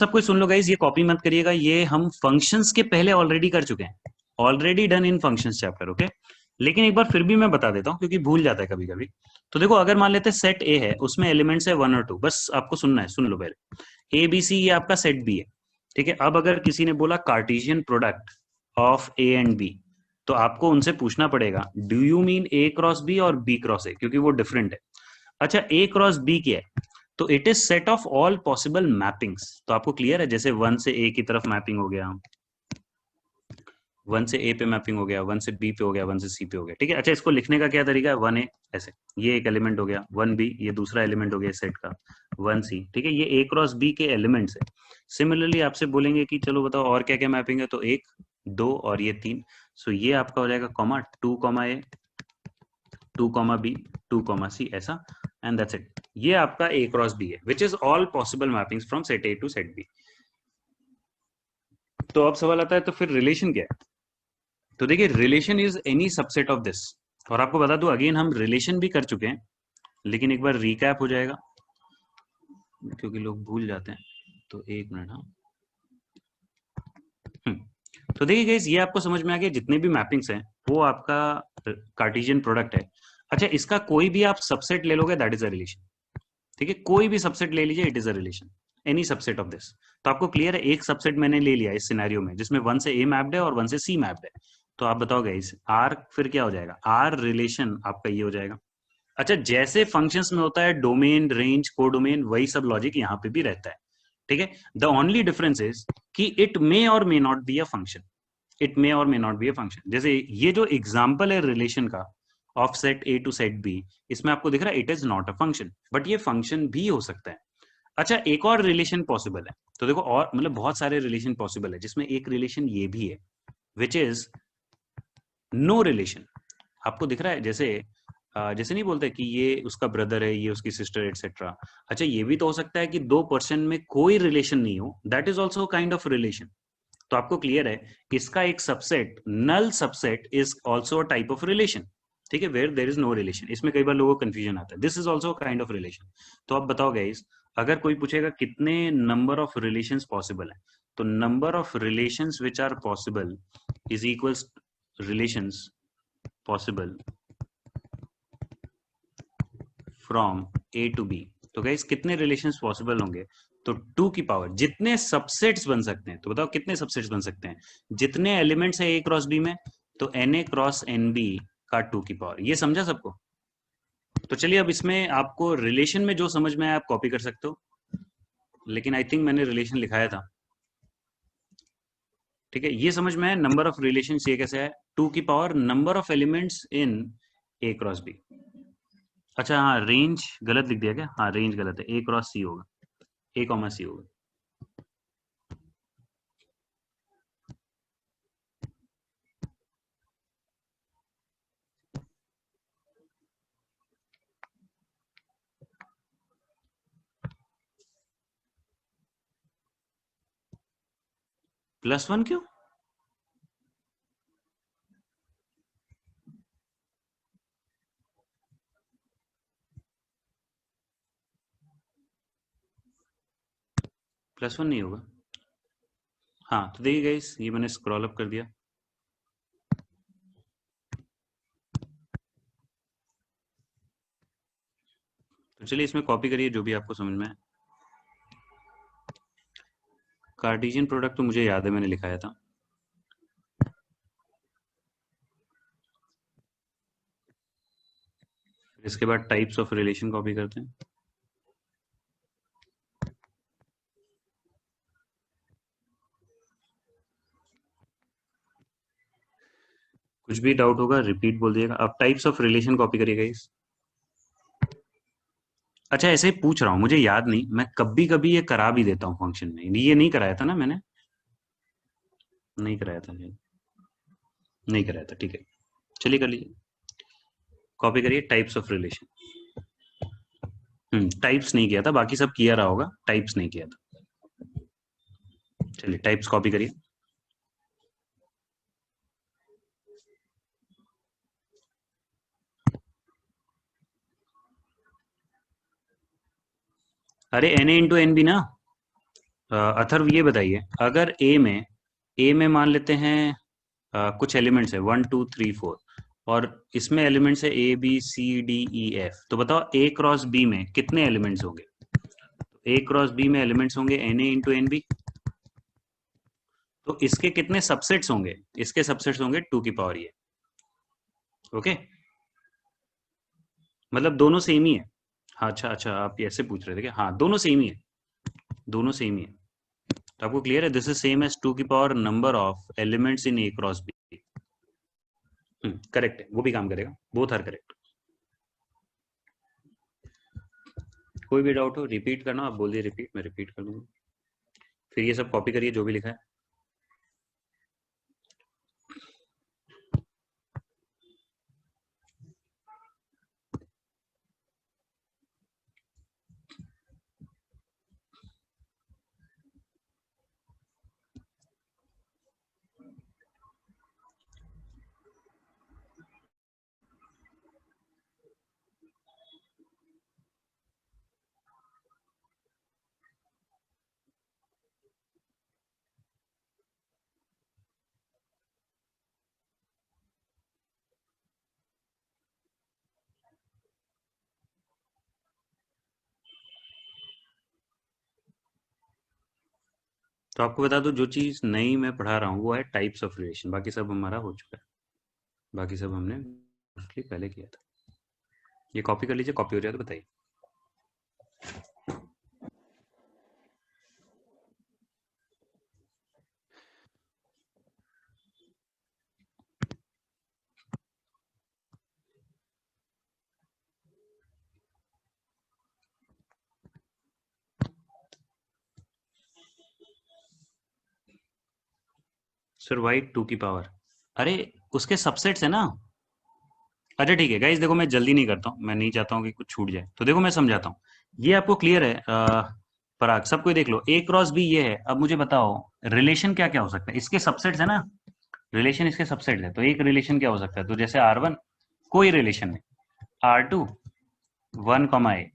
सब कुछ सुन लो गाइस, ये कॉपी मत करिएगा, ये हम फंक्शंस के पहले ऑलरेडी कर चुके हैं, already done in functions chapter, okay. लेकिन एक बार फिर भी मैं बता देता हूँ क्योंकि भूल जाता है कभी कभी। तो देखो, अगर मान लेते हैं सेट ए है, उसमें एलिमेंट्स है 1 और 2, बस आपको सुनना है, सुन लो पहले। ए बी सी ये आपका सेट बी है, ठीक है। अब अगर किसी ने बोला Cartesian product of A and B, तो आपको उनसे पूछना पड़ेगा do you mean A cross B और बी क्रॉस ए, क्योंकि वो डिफरेंट है। अच्छा, ए क्रॉस बी क्या है? तो it is set of all possible mappings. तो आपको क्लियर है, जैसे 1 से A की तरफ मैपिंग हो गया, 1 से A पे मैपिंग हो गया, 1 से B पे हो गया, 1 से C पे हो गया, ठीक है। अच्छा, इसको लिखने का क्या तरीका है? 1A ऐसे, ये एक एलिमेंट हो गया, 1B ये दूसरा एलिमेंट हो गया सेट का, 1C, ठीक है। ये A क्रॉस B के एलिमेंट्स है। सिमिलरली आपसे बोलेंगे कि चलो बताओ और क्या क्या मैपिंग है, तो 1 2 और ये 3। सो ये आपका हो जाएगा कॉमा 2 A 2 B 2 C ऐसा, एंड दैट्स इट। ये आपका A क्रॉस B है, which is all possible mappings from set A to set B। तो अब सवाल आता है, तो फिर रिलेशन क्या है? तो देखिए, relation is any subset of this. और आपको बता दूं, अगेन हम रिलेशन भी कर चुके हैं, लेकिन एक बार रिकैप हो जाएगा क्योंकि लोग भूल जाते हैं। तो एक मिनट, हाँ। तो देखिए गाइस, ये आपको समझ में आ गया, जितने भी मैपिंग्स हैं वो आपका कार्टेशियन प्रोडक्ट है। अच्छा, इसका कोई भी आप सबसेट ले लोगे, दैट इज अ रिलेशन, ठीक है। कोई भी सबसेट ले लीजिए, it is a relation, any subset of this. तो आपको क्लियर है, एक सबसेट मैंने ले लिया इस सिनेरियो में जिसमें 1 से A मैप्ड है और 1 से C मैप्ड है। तो आप बताओ गाइस, आर फिर क्या हो जाएगा? आर रिलेशन आपका ये हो जाएगा। अच्छा, जैसे फंक्शंस में होता है डोमेन, रेंज, कोडोमेन, वही सब लॉजिक यहाँ पे भी रहता है, ठीक है। द ओनली डिफरेंस इज कि it may or may not be a function, it may or may not be a function. जैसे ये जो एग्जांपल है रिलेशन का, of set A to set B, इसमें आपको दिख रहा है it is not a function, but ये फंक्शन भी हो सकता है। अच्छा, एक और रिलेशन पॉसिबल है। तो देखो, और मतलब बहुत सारे रिलेशन पॉसिबल है, जिसमें एक रिलेशन ये भी है, विच इज नो रिलेशन। आपको दिख रहा है, जैसे जैसे नहीं बोलते कि ये उसका ब्रदर है, ये उसकी सिस्टर, एटसेट्रा। अच्छा, ये भी तो हो सकता है कि दो पर्सन में कोई रिलेशन नहीं हो, that is also kind of relation. तो आपको क्लियर है, इसका एक subset, null subset is also a type of relation, ठीक है, where there is no relation. इसमें कई बार लोगों को कंफ्यूजन आता है, this is also kind of relation. तो आप बताओ गाइस, अगर कोई पूछेगा कितने नंबर ऑफ रिलेशंस पॉसिबल है, तो number of relations which are possible is equals relations possible from A to B। तो गाइस, कितने रिलेशंस पॉसिबल होंगे? तो 2 की पावर, जितने सबसेट्स बन सकते हैं। तो बताओ कितने सबसेट्स बन सकते हैं? जितने एलिमेंट्स है A क्रॉस B में, तो Na क्रॉस NB का 2 की पावर। ये समझा सबको? तो चलिए, अब इसमें आपको रिलेशन में जो समझ में आया आप कॉपी कर सकते हो, लेकिन आई थिंक मैंने रिलेशन लिखाया था, ठीक है। ये समझ में आया, नंबर ऑफ रिलेशन ये कैसे है? 2 की power number of elements in A cross B। अच्छा, हाँ, रेंज गलत लिख दिया क्या? हाँ, रेंज गलत है, A क्रॉस C होगा, A, C होगा। +1 क्यों? +1 नहीं होगा। हाँ, तो देखिए गाइस, ये मैंने स्क्रॉल अप कर दिया। तो चलिए, इसमें कॉपी करिए जो भी आपको समझ में है। कार्टेशियन प्रोडक्ट तो मुझे याद है, मैंने लिखाया था। इसके बाद टाइप्स ऑफ रिलेशन कॉपी करते हैं। कुछ भी डाउट होगा रिपीट बोल दिएगा। अब टाइप्स ऑफ रिलेशन कॉपी करिएगा इस। अच्छा, ऐसे ही पूछ रहा हूँ, मुझे याद नहीं, मैं कभी कभी ये करा भी देता हूँ फंक्शन में। ये नहीं कराया था ना मैंने? नहीं कराया था ये, नहीं कराया था, ठीक है। चलिए कर लीजिए, कॉपी करिए टाइप्स ऑफ रिलेशन। टाइप्स नहीं किया था, बाकी सब किया रहा होगा, टाइप्स नहीं किया था। चलिए, टाइप्स कॉपी करिए। अरे Na इंटू एन बी ना, अथर्व ये बताइए, अगर ए में मान लेते हैं कुछ एलिमेंट्स है 1 2 3 4, और इसमें एलिमेंट्स है ABCDEF, तो बताओ ए क्रॉस बी में कितने एलिमेंट्स होंगे? ए क्रॉस बी में एलिमेंट्स होंगे NA × NB। तो इसके कितने सबसेट्स होंगे? इसके सबसेट्स होंगे 2 की पावर ये। ओके, मतलब दोनों सेम ही है। हाँ, अच्छा अच्छा, आप ऐसे पूछ रहे थे क्या? हाँ, दोनों सेम ही है, दोनों सेम ही है। तो आपको क्लियर है, दिस इज सेम एज 2 की power number of elements in A cross B. Correct है, वो भी काम करेगा, बोथ आर करेक्ट। कोई भी डाउट हो रिपीट करना, आप बोलिए रिपीट, मैं रिपीट कर दूंगा। फिर ये सब कॉपी करिए जो भी लिखा है। तो आपको बता दूं, जो चीज नई मैं पढ़ा रहा हूँ वो है टाइप्स ऑफ रिलेशन, बाकी सब हमारा हो चुका है, बाकी सब हमने मोस्टली पहले किया था। ये कॉपी कर लीजिए, कॉपी हो जाए तो बताइए। सर वाई 2 की पावर, अरे उसके सबसेट्स है ना। अच्छा ठीक है गाइस, देखो मैं जल्दी नहीं करता हूँ, मैं नहीं चाहता हूँ कि कुछ छूट जाए, तो देखो मैं समझाता हूँ। ये आपको क्लियर है? पराग, सब कोई देख लो, ए क्रॉस बी ये है। अब मुझे बताओ रिलेशन क्या क्या हो सकता है, इसके सबसेट्स है ना, रिलेशन इसके सबसेट्स है, तो एक रिलेशन क्या हो सकता है? तो जैसे R1 कोई रिलेशन है, R2 1,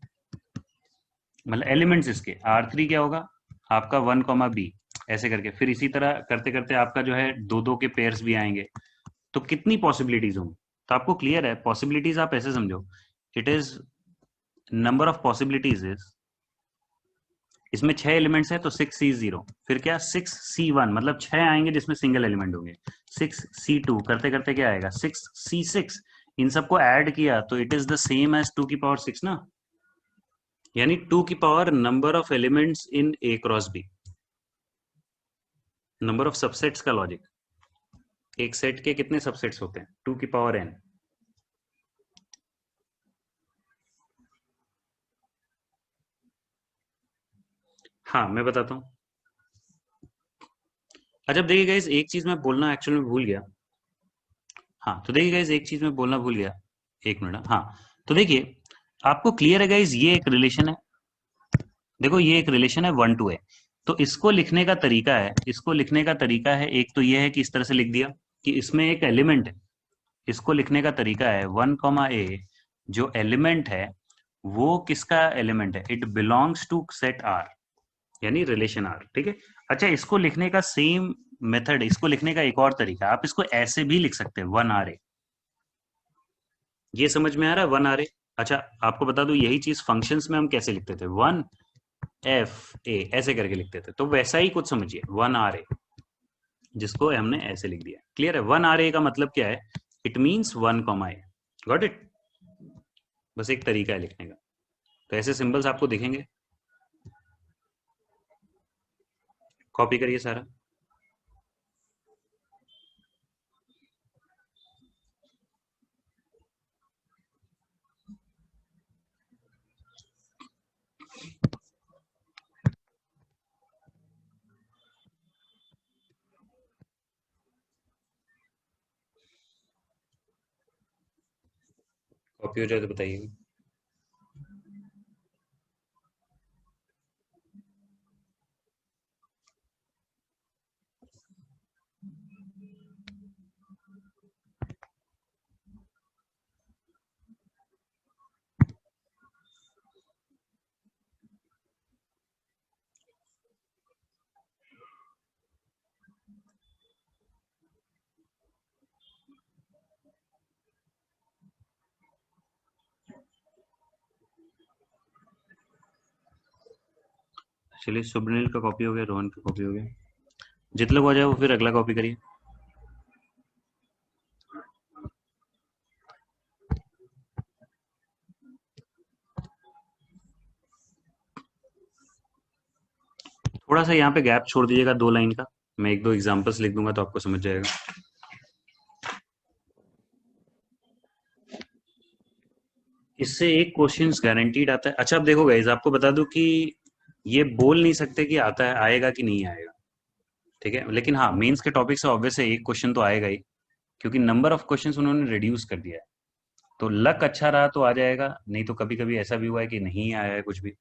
मतलब एलिमेंट्स इसके, R3 क्या होगा आपका 1, B, ऐसे करके फिर इसी तरह करते करते आपका जो है दो दो के पेयर्स भी आएंगे। तो कितनी पॉसिबिलिटीज होंगी? तो आपको क्लियर है, पॉसिबिलिटीज आप ऐसे समझो, it is number of possibilities is, इसमें 6 एलिमेंट्स है तो 6C0, फिर क्या 6C1, मतलब 6 आएंगे जिसमें सिंगल एलिमेंट होंगे, 6C2 करते करते क्या आएगा 6C6। इन सबको ऐड किया तो it is the same as 2 की पावर 6 ना, यानी 2 की power number of elements in A cross B, number of subsets का लॉजिक। एक सेट के कितने सबसेट्स होते हैं? 2 की पावर n। हाँ मैं बताता हूँ। अच्छा देखिए गाइस, एक चीज मैं बोलना एक्चुअली में भूल गया। हाँ तो देखिए गाइस, एक चीज मैं बोलना भूल गया, एक मिनट। हाँ तो देखिए, आपको क्लियर है गाइस, ये एक रिलेशन है, देखो ये एक रिलेशन है 1 to A। तो इसको लिखने का तरीका है, इसको लिखने का तरीका है, एक तो ये है कि इस तरह से लिख दिया कि इसमें एक एलिमेंट है। इसको लिखने का तरीका है 1, A, जो एलिमेंट है वो किसका एलिमेंट है? It belongs to set R, यानी रिलेशन आर, ठीक है। अच्छा, इसको लिखने का सेम मेथड है, इसको लिखने का एक और तरीका, आप इसको ऐसे भी लिख सकते हैं 1, RA। ये समझ में आ रहा है 1, RA? अच्छा, आपको बता दूं यही चीज फंक्शंस में हम कैसे लिखते थे, 1, FA ऐसे करके लिखते थे, तो वैसा ही कुछ समझिए 1, RA, जिसको हमने ऐसे लिख दिया। क्लियर है? 1, RA का मतलब क्या है? It means 1, A। Got it? बस एक तरीका है लिखने का। तो ऐसे सिंबल्स आपको दिखेंगे, कॉपी करिए सारा। कॉपी हो जाए तो बताइए। चलिए, सुब्रनील का कॉपी हो गया, रोहन का कॉपी हो गया। जितने लोग आ जाए वो फिर अगला कॉपी करिए। थोड़ा सा यहाँ पे गैप छोड़ दीजिएगा 2 लाइन का, मैं 1-2 एग्जांपल्स लिख दूंगा तो आपको समझ जाएगा। इससे एक क्वेश्चन गारंटीड आता है। अच्छा, अब देखो गाइस, आपको बता दूं कि ये बोल नहीं सकते कि आता है, आएगा कि नहीं आएगा, ठीक है, लेकिन हाँ, मेंस के टॉपिक से ऑब्वियस है एक क्वेश्चन तो आएगा ही, क्योंकि नंबर ऑफ क्वेश्चंस उन्होंने रिड्यूस कर दिया है। तो लक अच्छा रहा तो आ जाएगा, नहीं तो कभी कभी ऐसा भी हुआ है कि नहीं आया है कुछ भी।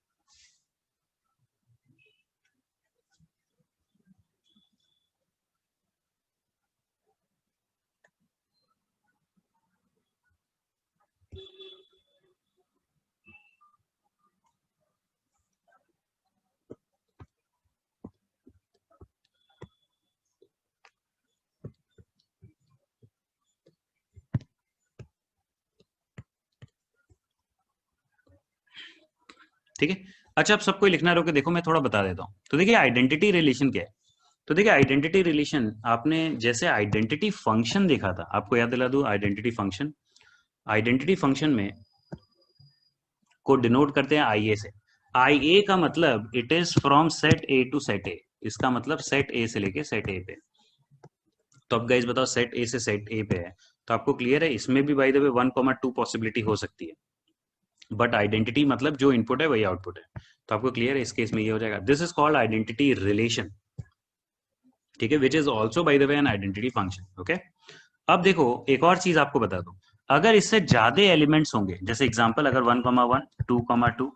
ठीक है। अच्छा, अब सबको लिखना रोके, देखो मैं थोड़ा बता देता हूँ। तो देखिए, आइडेंटिटी रिलेशन क्या है। तो देखिए, आइडेंटिटी रिलेशन आपने जैसे आइडेंटिटी फंक्शन देखा था, आपको याद दिला दूं, आइडेंटिटी फंक्शन, आइडेंटिटी फंक्शन में को डिनोट करते हैं आई ए से। आई ए का मतलब it is from set A to set A, इसका मतलब सेट ए से लेके सेट ए पे। तो अब गाइस बताओ, सेट ए से सेट ए पे है, तो आपको क्लियर है इसमें भी बाय द वे 1,2 पॉसिबिलिटी हो सकती है, बट आइडेंटिटी मतलब जो इनपुट है वही आउटपुट है। तो आपको क्लियर है, इस केस में ये हो जाएगा, this is called identity relation, ठीक है, which is also by the way an identity function. Okay, अब देखो एक और चीज आपको बता दूं, अगर इससे ज्यादा एलिमेंट्स होंगे, जैसे एग्जांपल अगर 1,1 2,2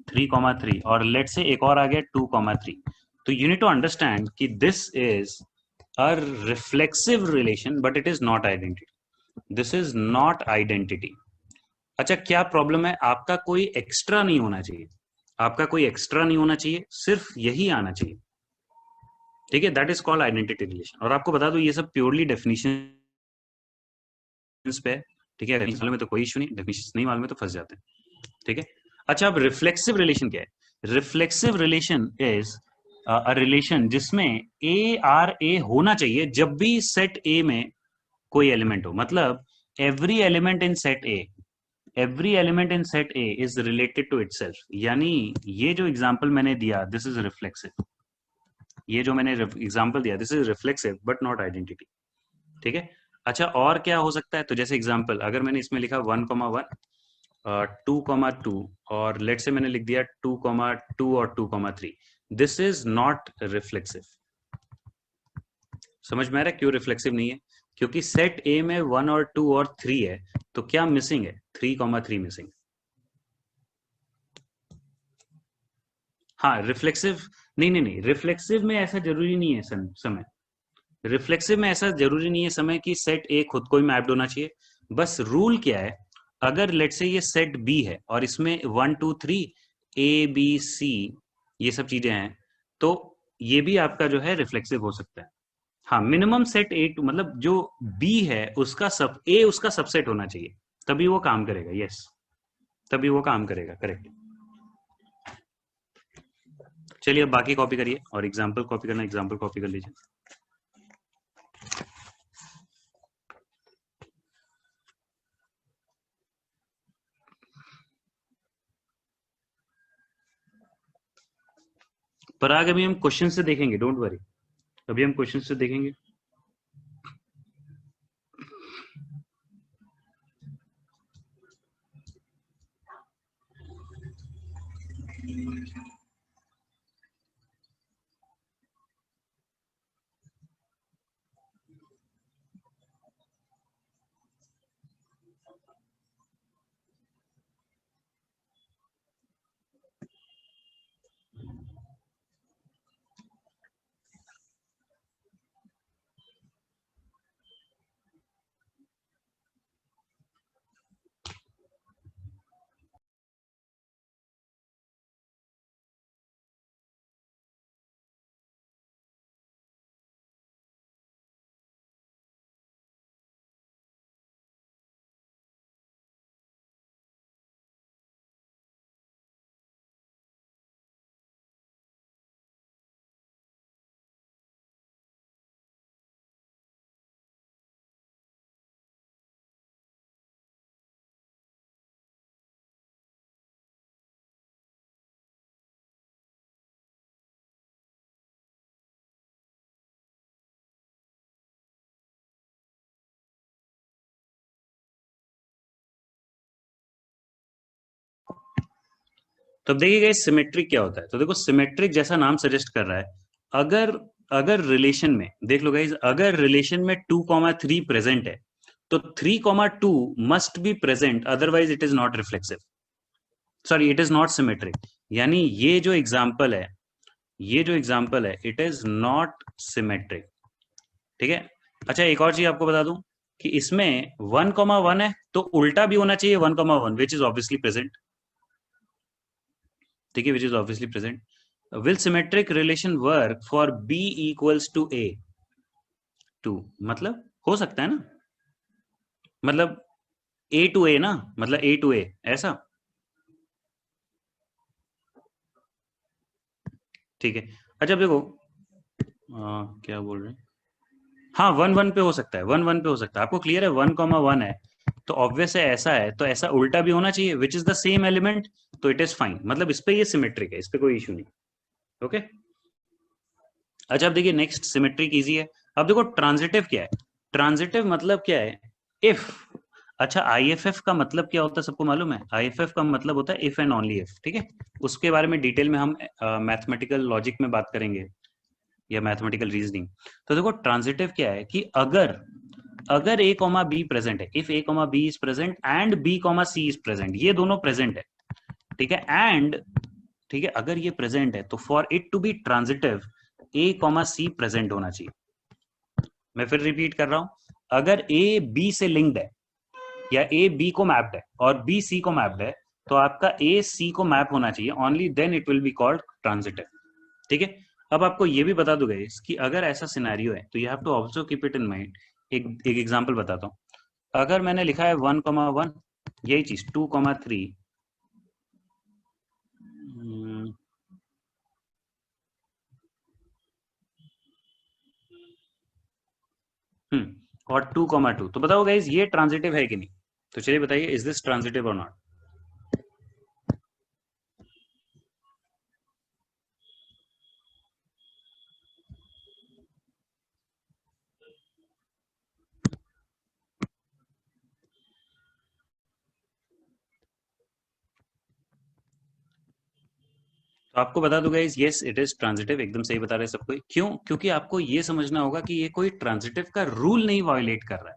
3,3 और लेट से एक और आ गया 2,3, तो यू नीड टू अंडरस्टैंड कि this is a reflexive relation but it is not identity, this is not identity. अच्छा, क्या प्रॉब्लम है, आपका कोई एक्स्ट्रा नहीं होना चाहिए, आपका कोई एक्स्ट्रा नहीं होना चाहिए, सिर्फ यही आना चाहिए, ठीक है, that is called identity relation. और आपको बता दूं ये सब प्योरली डेफिनेशन पे, ठीक है, डेफिनेशन में तो कोई इशू नहीं, डेफिनेशन नहीं मालूम है तो फंस जाते हैं, ठीक है। अच्छा, अब रिफ्लेक्सिव रिलेशन क्या है। Reflexive relation is a relation जिसमें ए आर ए होना चाहिए जब भी सेट ए में कोई एलिमेंट हो, मतलब every element in set A, every element in set A is related to itself, यानी ये जो एग्जांपल मैंने दिया दिस इज रिफ्लेक्सिव, ये जो मैंने एग्जांपल दिया this is reflexive but not identity, ठीक है। अच्छा, और क्या हो सकता है, तो जैसे एग्जांपल अगर मैंने इसमें लिखा 1,1 2,2 और लेट से मैंने लिख दिया 2,2 और 2,3, दिस इज नॉट रिफ्लेक्सिव। समझ में आ रहा है क्यों रिफ्लेक्सिव नहीं है, क्योंकि सेट ए में 1 और 2 और 3 है, तो क्या मिसिंग है, 3,3 मिसिंग। हाँ, रिफ्लेक्सिव, नहीं नहीं नहीं, रिफ्लेक्सिव में ऐसा जरूरी नहीं है समय, रिफ्लेक्सिव में ऐसा जरूरी नहीं है समय कि सेट ए खुद को ही मैप्ड होना चाहिए। बस रूल क्या है, अगर लेट से ये सेट बी है और इसमें 1 2 3 A B C ये सब चीजें हैं, तो ये भी आपका जो है रिफ्लेक्सिव हो सकता है। हाँ, मिनिमम सेट ए टू, मतलब जो बी है उसका सब ए उसका सबसेट होना चाहिए, तभी वो काम करेगा, यस, तभी वो काम करेगा, करेक्ट। चलिए, अब बाकी कॉपी करिए, और एग्जाम्पल कॉपी करना, एग्जाम्पल कॉपी कर लीजिए। पर आगे अभी हम क्वेश्चन से देखेंगे, डोंट वरी, अभी हम क्वेश्चन से देखेंगे। तो अब देखिएगा सिमेट्रिक क्या होता है। तो देखो सिमेट्रिक जैसा नाम सजेस्ट कर रहा है, अगर अगर रिलेशन में देख लो गाइज, अगर रिलेशन में 2,3 प्रेजेंट है तो 3,2 must be present, otherwise it is not reflexive, sorry it is not symmetric. यानी ये जो एग्जाम्पल है इट इज नॉट सिमेट्रिक। ठीक है। अच्छा एक और चीज आपको बता दूं कि इसमें 1,1 है तो उल्टा भी होना चाहिए 1,1, विच इज ऑब्वियसली प्रेजेंट। ठीक है, which is obviously present. Will symmetric relation work for B equals to A two, मतलब हो सकता है ना, मतलब ए टू ए ना, मतलब ए टू ए ऐसा। ठीक है। अच्छा अब देखो क्या बोल रहे हैं, हाँ 1,1 पे हो सकता है, 1,1 पे हो सकता है, आपको क्लियर है 1,1 है तो ऑब्वियस है ऐसा है तो ऐसा उल्टा भी होना चाहिए which is the same element, तो इट इज फाइन, मतलब इस पे ये सिमेट्रिक है, इस पे कोई इशू नहीं। ओके। अच्छा अब देखिए नेक्स्ट सिमेट्रिक इजी है। अब देखो ट्रांजिटिव क्या है, ट्रांजिटिव मतलब क्या है, इफ। अच्छा आईएफएफ का मतलब क्या होता है सबको मालूम है, आईएफएफ का मतलब होता है इफ एंड ओनली इफ। ठीक है, उसके बारे में डिटेल में हम मैथमेटिकल लॉजिक में बात करेंगे या मैथमेटिकल रीजनिंग। तो देखो ट्रांजिटिव क्या है कि अगर अगर ए कॉमा बी प्रेजेंट है, if A comma B is present and B comma C is present, ये दोनों प्रेजेंट है। ठीक है, एंड ठीक है अगर ये प्रेजेंट है तो for it to be transitive A comma C present होना चाहिए। मैं फिर रिपीट कर रहा हूं, अगर ए बी से लिंक्ड है या ए बी को मैप्ड है और बी सी को मैप्ड है तो आपका ए सी को मैप होना चाहिए, only then it will be called transitive. ठीक है। अब आपको ये भी बता दूंगा कि अगर ऐसा सिनेरियो है तो you have to also keep it in mind. एक एग्जांपल बताता हूँ, अगर मैंने लिखा है 1,1 यही चीज 2,3 और 2,2, तो बताओ गाइज ये ट्रांजिटिव है कि नहीं। तो चलिए बताइए इज दिस ट्रांजिटिव और नॉट। तो आपको बता दूंगा इस यस इट इज ट्रांजिटिव, एकदम सही बता रहे हैं सबको। क्यों? क्योंकि आपको ये समझना होगा कि ये कोई ट्रांजिटिव का रूल नहीं वायोलेट कर रहा है।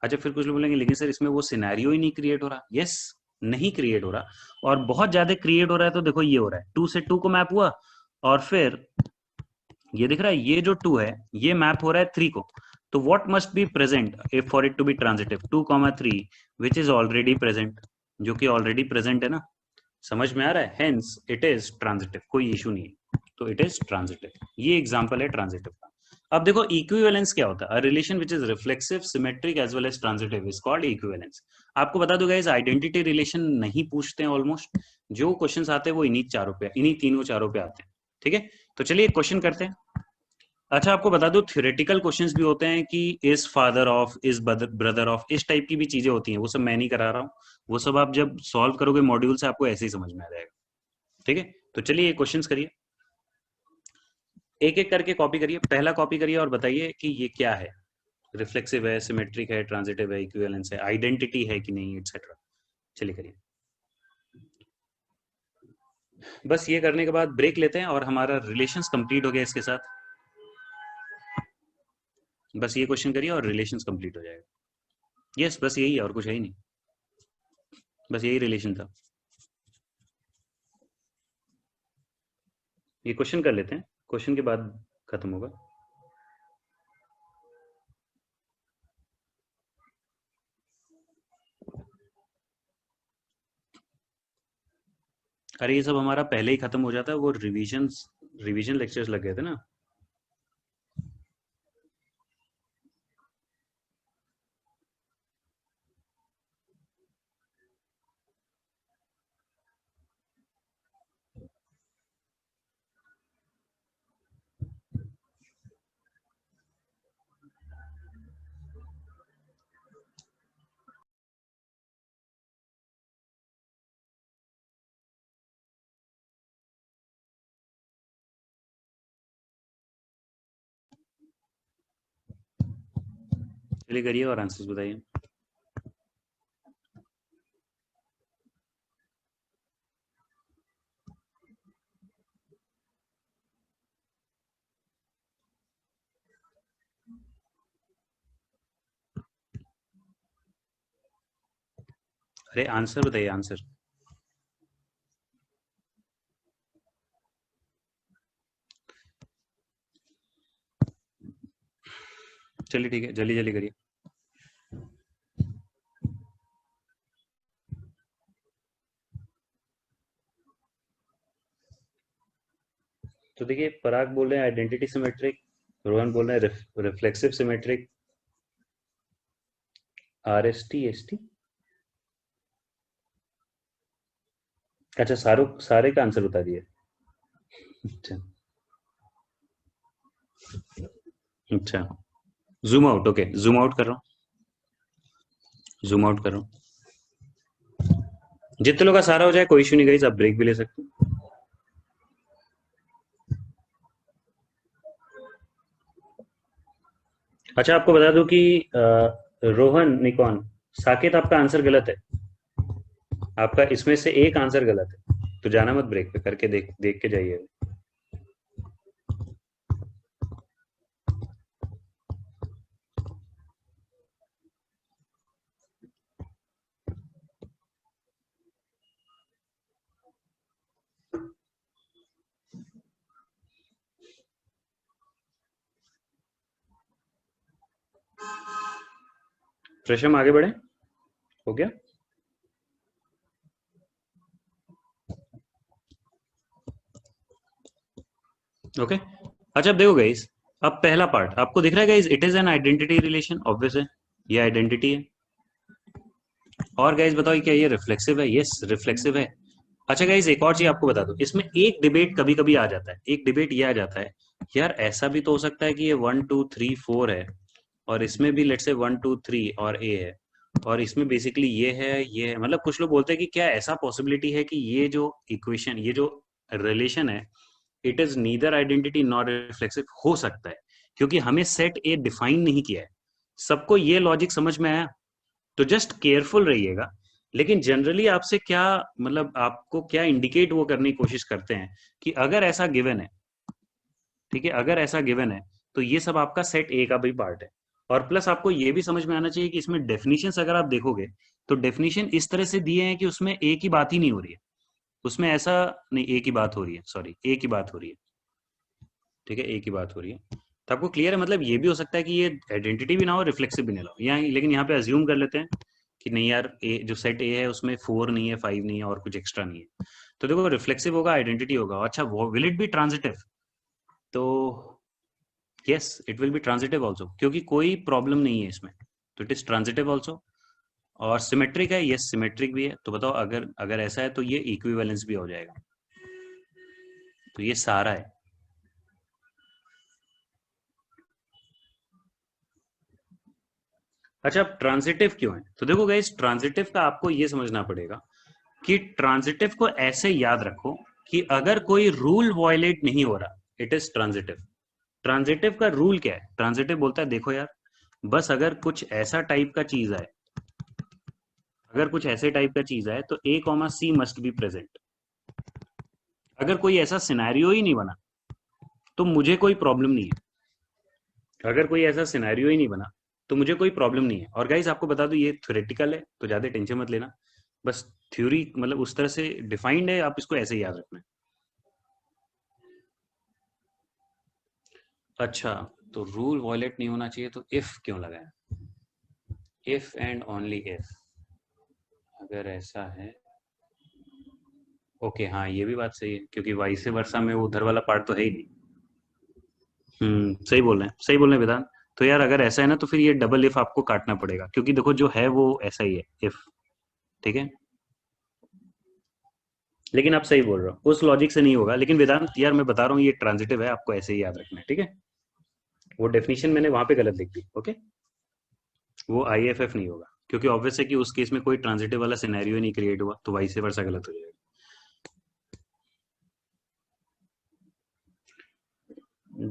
अच्छा फिर कुछ लोग बोलेंगे लेकिन सर इसमें वो सिनेरियो ही नहीं क्रिएट हो रहा। यस, नहीं क्रिएट हो रहा, और बहुत ज्यादा क्रिएट हो रहा है। तो देखो ये हो रहा है 2 से 2 को मैप हुआ, और फिर ये दिख रहा है ये जो 2 है ये मैप हो रहा है 3 को। तो what must be present if for it to be transitive 2,3 which is already present, जो कि ऑलरेडी प्रेजेंट है ना। समझ में आ रहा है, हेंस इट इज ट्रांजिटिव, कोई इशू नहीं है, तो इट इज ट्रांजिटिव। ये एग्जांपल है ट्रांजिटिव का। अब देखो इक्विवेलेंस क्या होता है, a relation which is reflexive symmetric as well as transitive is called equivalence. आपको बता दूंगा इस आइडेंटिटी रिलेशन नहीं पूछते हैं ऑलमोस्ट, जो क्वेश्चंस आते हैं वो इन्हीं चारों पे, इन्हीं तीनों चारों पे आते हैं। ठीक है, तो चलिए क्वेश्चन करते हैं। अच्छा आपको बता दो थ्योरेटिकल क्वेश्चंस भी होते हैं कि is father of, is brother of, इस टाइप की भी चीजें होती हैं, वो सब मैं नहीं करा रहा हूँ। वो सब आप जब सॉल्व करोगे मॉड्यूल से आपको ऐसे ही समझ में आ जाएगा। ठीक है, तो चलिए ये क्वेश्चंस करिए, एक एक करके कॉपी करिए। पहला कॉपी करिए और बताइए कि ये क्या है, रिफ्लेक्सिव है, सिमेट्रिक है, ट्रांजिटिव है, इक्विवेलेंस है, आइडेंटिटी है कि नहीं, एटसेट्रा। चलिए करिए। बस ये करने के बाद ब्रेक लेते हैं और हमारा रिलेशंस कंप्लीट हो गया इसके साथ। बस ये क्वेश्चन करिए और रिलेशंस कंप्लीट हो जाएगा। यस बस यही है और कुछ है ही नहीं, बस यही रिलेशन था। ये क्वेश्चन कर लेते हैं, क्वेश्चन के बाद खत्म होगा। अरे ये सब हमारा पहले ही खत्म हो जाता है, वो रिवीजन लेक्चर्स लग गए थे ना। चलिए करिए और आंसर्स बताइए। अरे आंसर बताइए, आंसर। चलिए ठीक है, जल्दी जल्दी करिए। तो देखिए, पराग बोल रहे हैं आइडेंटिटी सिमेट्रिक, रोहन बोल रहे हैं reflexive symmetric, R S T S T. अच्छा, सारे का आंसर बता दिए। अच्छा। अच्छा, zoom out, okay, zoom out कर रहा हूँ, जूम आउट कर रहा हूँ। जितने लोग का सारा हो जाए कोई इशू नहीं, गाइस, आप ब्रेक भी ले सकते हैं। अच्छा, आपको बता दूं कि रोहन निकॉन, साकेत, आपका आंसर गलत है। आपका इसमें से एक आंसर गलत है, तो जाना मत, ब्रेक पे करके देख देख के जाइए। प्रश्न आगे बढ़े, हो गया। ओके। अच्छा, अब देखो गाइस, अब पहला पार्ट आपको दिख रहा है guys, it is an identity relation, obvious है, ये आइडेंटिटी है। और गाइस बताओ, क्या ये रिफ्लेक्सिव है? यस, रिफ्लेक्सिव है। अच्छा गाइस, एक और चीज आपको बता दो, इसमें एक डिबेट कभी कभी आ जाता है, एक डिबेट ये आ जाता है, यार ऐसा भी तो हो सकता है कि ये 1 2 3 4 है, और इसमें भी लेट्स से 1 2 3 और ए है, और इसमें बेसिकली ये है, मतलब कुछ लोग बोलते हैं कि क्या ऐसा पॉसिबिलिटी है कि ये जो इक्वेशन, ये जो रिलेशन है, it is neither identity not reflexive, हो सकता है, क्योंकि हमें सेट ए डिफाइन नहीं किया है। सबको ये लॉजिक समझ में आया? तो जस्ट केयरफुल रहिएगा। लेकिन जनरली आपसे क्या, मतलब आपको क्या इंडिकेट वो करने की कोशिश करते हैं कि अगर ऐसा गिवन है, ठीक है, अगर ऐसा गिवन है, तो ये सब आपका सेट ए का भी पार्ट है। और प्लस आपको ये भी समझ में आना चाहिए कि इसमें डेफिनेशंस अगर आप देखोगे, तो डेफिनेशन इस तरह से दिए हैं कि उसमें ए की बात ही नहीं हो रही है, उसमें ऐसा नहीं, ए की बात हो रही है, सॉरी, ए की बात हो रही है, ठीक है, ए की बात हो रही है। तो आपको क्लियर है, मतलब ये भी हो सकता है कि ये आइडेंटिटी भी ना हो, रिफ्लेक्सिव भी ना हो यहाँ, लेकिन यहाँ पे अज्यूम कर लेते हैं कि नहीं यार, ए जो सेट ए है उसमें 4 नहीं है, 5 नहीं है, और कुछ एक्स्ट्रा नहीं है। तो देखो, रिफ्लेक्सिव होगा, आइडेंटिटी होगा। अच्छा, वो विल इट बी ट्रांजिटिव? तो yes, it will B transitive also, क्योंकि कोई प्रॉब्लम नहीं है इसमें, तो इट इज ट्रांजिटिव ऑल्सो। और सिमेट्रिक है, यस, सिमेट्रिक भी है। तो बताओ, अगर अगर ऐसा है तो ये इक्विवेलेंस भी हो जाएगा, तो ये सारा है। अच्छा, अब ट्रांजिटिव क्यों है? तो देखो गाइस, ट्रांजिटिव का आपको ये समझना पड़ेगा कि ट्रांजिटिव को ऐसे याद रखो कि अगर कोई रूल वायलेट नहीं हो रहा, इट इज ट्रांजिटिव। ट्रांजिटिव का रूल क्या है? ट्रांजिटिव बोलता है, देखो यार, बस अगर कुछ ऐसा टाइप का चीज है, अगर कुछ ऐसे टाइप का चीज है, तो A comma C must be present. अगर कोई ऐसा सिनेरियो ही नहीं बना, तो मुझे कोई प्रॉब्लम नहीं है। अगर कोई ऐसा सिनेरियो ही नहीं बना, तो मुझे कोई प्रॉब्लम नहीं है। और गाइस, आपको बता दूं, ये थ्योरेटिकल है, तो ज्यादा टेंशन मत लेना। बस थ्योरी, मतलब उस तरह से डिफाइंड है, आप इसको ऐसे ही याद रखना है। अच्छा, तो रूल वॉयलेट नहीं होना चाहिए, तो इफ क्यों लगाया? इफ एंड ओनली इफ, अगर ऐसा है, ओके, हाँ, ये भी बात सही है, क्योंकि वाइस वर्षा में वो उधर वाला पार्ट तो है ही नहीं। सही बोल रहे हैं, सही बोल रहे हैं वेदांत। तो यार, अगर ऐसा है ना, तो फिर ये डबल इफ आपको काटना पड़ेगा, क्योंकि देखो जो है वो ऐसा ही है, इफ, ठीक है। लेकिन आप सही बोल रहे हो, उस लॉजिक से नहीं होगा। लेकिन वेदांत यार, मैं बता रहा हूँ, ये ट्रांजिटिव है, आपको ऐसे ही याद रखना है, ठीक है। वो डेफिनेशन मैंने वहां पे गलत लिख दी, ओके। वो आई एफ एफ नहीं होगा, क्योंकि ऑब्वियस है कि उस केस में कोई ट्रांजिटिव वाला सिनेरियो नहीं क्रिएट हुआ, तो वाइस वर्सा गलत हो जाएगा।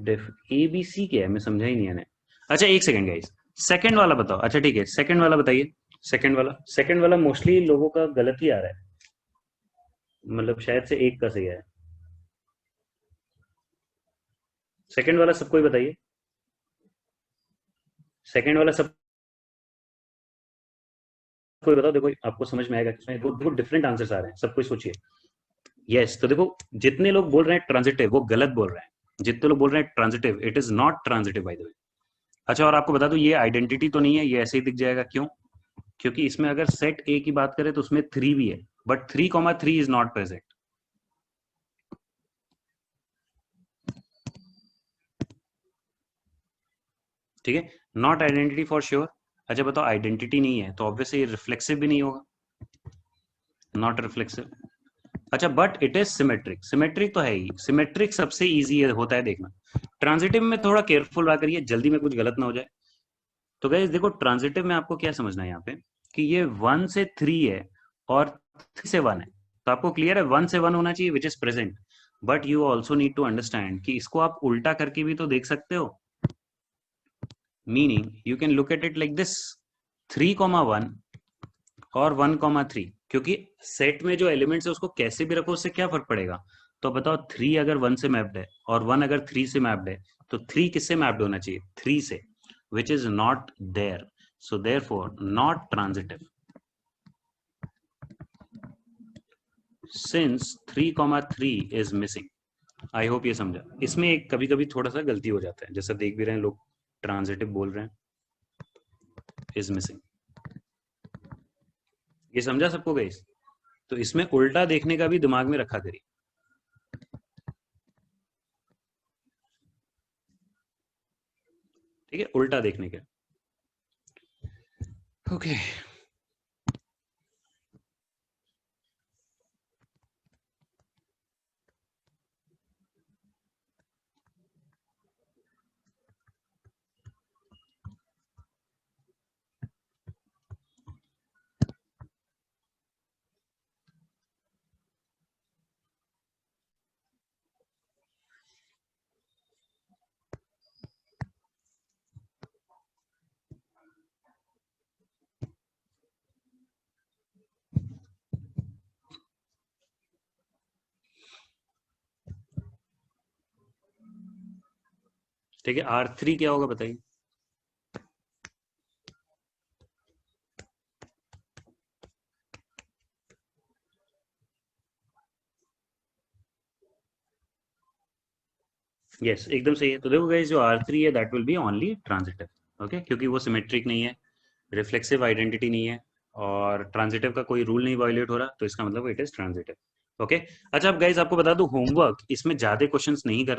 डेफ ए बी सी क्या है, मैं समझा ही नहीं है। अच्छा, एक सेकंड गाइस, सेकंड वाला बताओ। अच्छा ठीक है, सेकंड वाला बताइए। सेकंड वाला मोस्टली लोगों का गलत ही आ रहा है, मतलब शायद से एक का सही है। सेकंड वाला सबको ही बताइए, सेकंड वाला सबको कोई बताओ, देखो आपको समझ में आएगा कि इसमें देखो डिफरेंट आंसर्स आ रहे हैं, सब कोई सोचिए। यस, तो देखो जितने लोग बोल रहे हैं ट्रांजिटिव वो गलत बोल रहे हैं, जितने लोग बोल रहे हैं transitive it is not transitive by the way. अच्छा, और आपको बता दूं ये आइडेंटिटी तो नहीं है, ये ऐसे ही दिख जाएगा, क्यों? क्योंकि इसमें अगर सेट ए की बात करें तो उसमें 3 भी है, बट 3,3 इज नॉट प्रेजेंट। ठीक है, नॉट आइडेंटिटी फॉर श्योर। अच्छा बताओ, आइडेंटिटी नहीं है तो ऑब्वियसली रिफ्लेक्सिव भी नहीं होगा, नॉट रिफ्लेक्सिव। अच्छा, but it is symmetric, symmetric तो है ही, सिमेट्रिक सबसे इजी होता है देखना। ट्रांजिटिव में थोड़ा केयरफुल रहा करिए, जल्दी में कुछ गलत ना हो जाए। तो गाइस देखो ट्रांजिटिव में आपको क्या समझना है यहाँ पे, कि ये 1 से 3 है और 3 से 1 है, तो आपको क्लियर है 1 से 1 होना चाहिए which is present. But you also need to understand कि इसको आप उल्टा करके भी तो देख सकते हो, meaning you can look at it like this, 3,1 और 1,3, क्योंकि सेट में जो एलिमेंट्स है उसको कैसे भी रखो उससे क्या फर्क पड़ेगा। तो बताओ 3 अगर 1 से मैप्ड है और 1 अगर 3 से मैप्ड है, तो 3 किससे मैप्ड होना चाहिए? 3 से, which is not there, so therefore not transitive, since 3,3 is missing। I hope ये समझा। इसमें एक कभी कभी थोड़ा सा गलती हो जाता है, जैसा देख भी रहे हैं लोग ट्रांजिटिव बोल रहे हैं, इज मिसिंग। ये समझा सबको गाइस? तो इसमें उल्टा देखने का भी दिमाग में रखा करिए, ठीक है, उल्टा देखने का। Okay okay। ठीक है, R3 क्या होगा बताइए? यस, एकदम सही है। तो देखो गाइस जो R3 है that will be only transitive, okay, क्योंकि वो सिमेट्रिक नहीं है, रिफ्लेक्सिव आइडेंटिटी नहीं है, और ट्रांजिटिव का कोई रूल नहीं वायलेट हो रहा, तो इसका मतलब इट इज ट्रांजिटिव। ओके। अच्छा अब गाइस आपको बता दूं, होमवर्क इसमें ज्यादा क्वेश्चंस नहीं करना।